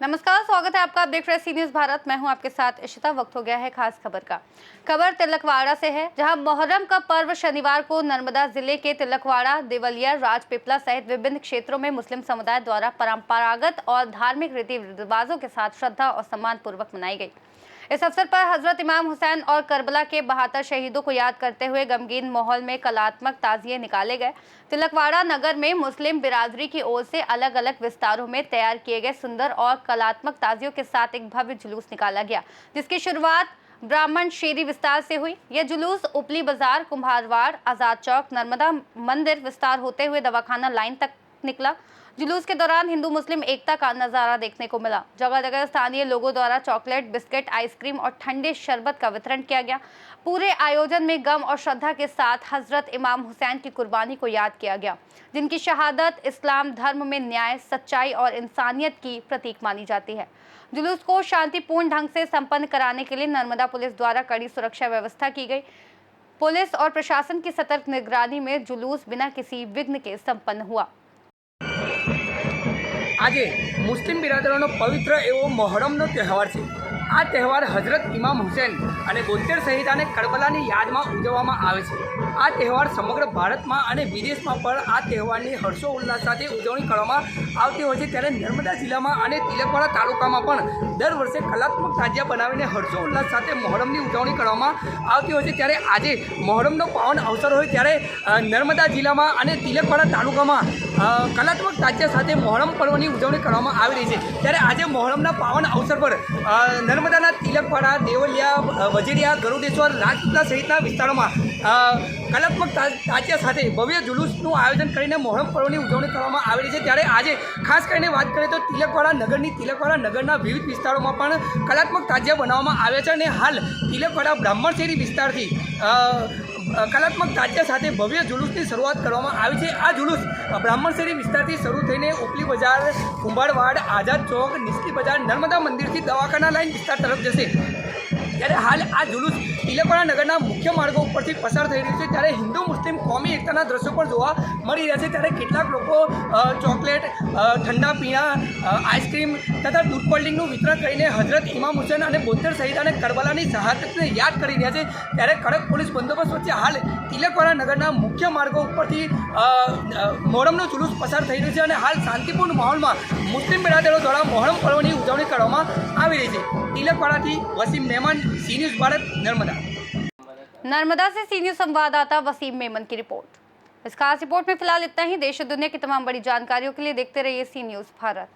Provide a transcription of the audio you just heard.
नमस्कार, स्वागत है आपका। आप देख रहे हैं सी न्यूज भारत। मैं हूं आपके साथ इशिता। वक्त हो गया है खास खबर का। खबर तिलकवाड़ा से है, जहां मोहर्रम का पर्व शनिवार को नर्मदा जिले के तिलकवाड़ा, देवलिया, राजपीपला सहित विभिन्न क्षेत्रों में मुस्लिम समुदाय द्वारा परंपरागत और धार्मिक रीति रिवाजों के साथ श्रद्धा और सम्मान पूर्वक मनाई गई। इस अवसर पर हजरत इमाम हुसैन और करबला के 72 शहीदों को याद करते हुए गमगीन माहौल में कलात्मक ताजिए निकाले गए। तिलकवाड़ा नगर में मुस्लिम बिरादरी की ओर से अलग अलग विस्तारों में तैयार किए गए सुंदर और कलात्मक ताजियों के साथ एक भव्य जुलूस निकाला गया, जिसकी शुरुआत ब्राह्मण शेरी विस्तार से हुई। यह जुलूस उपली बाजार, कुम्हारवाड़, आजाद चौक, नर्मदा मंदिर विस्तार होते हुए दवाखाना लाइन तक निकला। जुलूस के दौरान हिंदू मुस्लिम एकता का नजारा देखने को मिला। जगह जगह स्थानीय लोगों द्वारा चॉकलेट, बिस्किट, आइसक्रीम और ठंडे शरबत का वितरण किया गया। पूरे आयोजन में गम और श्रद्धा के साथ हजरत इमाम हुसैन की कुर्बानी को याद किया गया, जिनकी शहादत इस्लाम धर्म में न्याय, सच्चाई और इंसानियत की प्रतीक मानी जाती है। जुलूस को शांतिपूर्ण ढंग से संपन्न कराने के लिए नर्मदा पुलिस द्वारा कड़ी सुरक्षा व्यवस्था की गई। पुलिस और प्रशासन की सतर्क निगरानी में जुलूस बिना किसी विघ्न के संपन्न हुआ। આજે મુસ્લિમ બિરાદરોનો પવિત્ર એવો મોહરમનો તહેવાર છે। આ તહેવાર હજરત ઇમામ હુસૈન અને 72 શહીદાને કરબલાની યાદમાં ઉજવવામાં આવે છે। આ તહેવાર સમગ્ર ભારતમાં અને વિદેશમાં પણ આ તહેવારની હર્ષોલ્લાસ સાથે ઉજવણી કરવામાં આવતી હોય છે। ત્યારે નર્મદા જિલ્લામાં અને તિલકવાડા તાલુકામાં પણ દર વર્ષે કલાત્મક તાજિયા બનાવીને હર્ષોલ્લાસ સાથે મોહરમની ઉજવણી કરવામાં આવતી હોય છે। ત્યારે આજે મોહરમનો પાવન અવસર હોય ત્યારે નર્મદા જિલ્લામાં અને તિલકવાડા તાલુકામાં કલાત્મક તાજિયા સાથે મોહરમ પર્વની ઉજવણી કરવામાં આવી રહી છે। ત્યારે આજે મોહરમના પાવન અવસર પર નર્મદાના તિલકવાડા, દેવલિયા, વજીરિયા, ગરુડેશ્વર, રાજપીપળા સહિતના વિસ્તારોમાં કલાત્મક તાજિયા સાથે ભવ્ય જુલુસનું આયોજન કરીને મોહરમ પર્વની ઉજવણી કરવામાં આવી રહી છે। ત્યારે આજે ખાસ કરીને વાત કરીએ તો તિલકવાડા નગરના વિવિધ વિસ્તારોમાં પણ કલાત્મક તાજિયા બનાવવામાં આવ્યા છે અને હાલ તિલકવાડા બ્રાહ્મણ શેરી વિસ્તારથી કલાત્મક તાજિયા સાથે ભવ્ય જુલુસની શરૂઆત કરવામાં આવી છે। આ જુલુસ બ્રાહ્મણ શેરી વિસ્તારથી શરૂ થઈને ઉપલી બજાર, કુંભારવાડ, આઝાદ ચોક, નિસ્કી બજાર, નર્મદા મંદિરથી દવાખાના લાઈન વિસ્તાર તરફ જશે। ત્યારે હાલ આ જુલુસ તિલકવાડા નગરના મુખ્ય માર્ગો ઉપરથી પસાર થઈ રહ્યું છે। ત્યારે હિન્દુ મુસ્લિમ કોમી એકતાના દ્રશ્યો પણ જોવા મળી રહ્યા છે। ત્યારે કેટલાક લોકો ચોકલેટ, ઠંડા પીણા, આઈસ્ક્રીમ તથા દૂધ કોલ્ડ્રિંકનું વિતરણ કરીને હજરત ઇમામ હુસૈન અને 72 શહીદાને કરબલાની શહાદતને યાદ કરી રહ્યા છે। ત્યારે કડક પોલીસ બંદોબસ્ત વચ્ચે હાલ તિલકવાડા નગરના મુખ્ય માર્ગો ઉપરથી મોહરમનું જુલુસ પસાર થઈ રહ્યું છે અને હાલ શાંતિપૂર્ણ માહોલમાં મુસ્લિમ બિરાદરો દ્વારા મોહરમ પર્વની ઉજવણી કરવામાં આવી રહી છે। तिलकवाड़ा वसीम मेमन, सी न्यूज भारत, नर्मदा से सी न्यूज संवाददाता वसीम मेमन की रिपोर्ट। इस खास रिपोर्ट में फिलहाल इतना ही। देश और दुनिया की तमाम बड़ी जानकारियों के लिए देखते रहिए सी न्यूज भारत।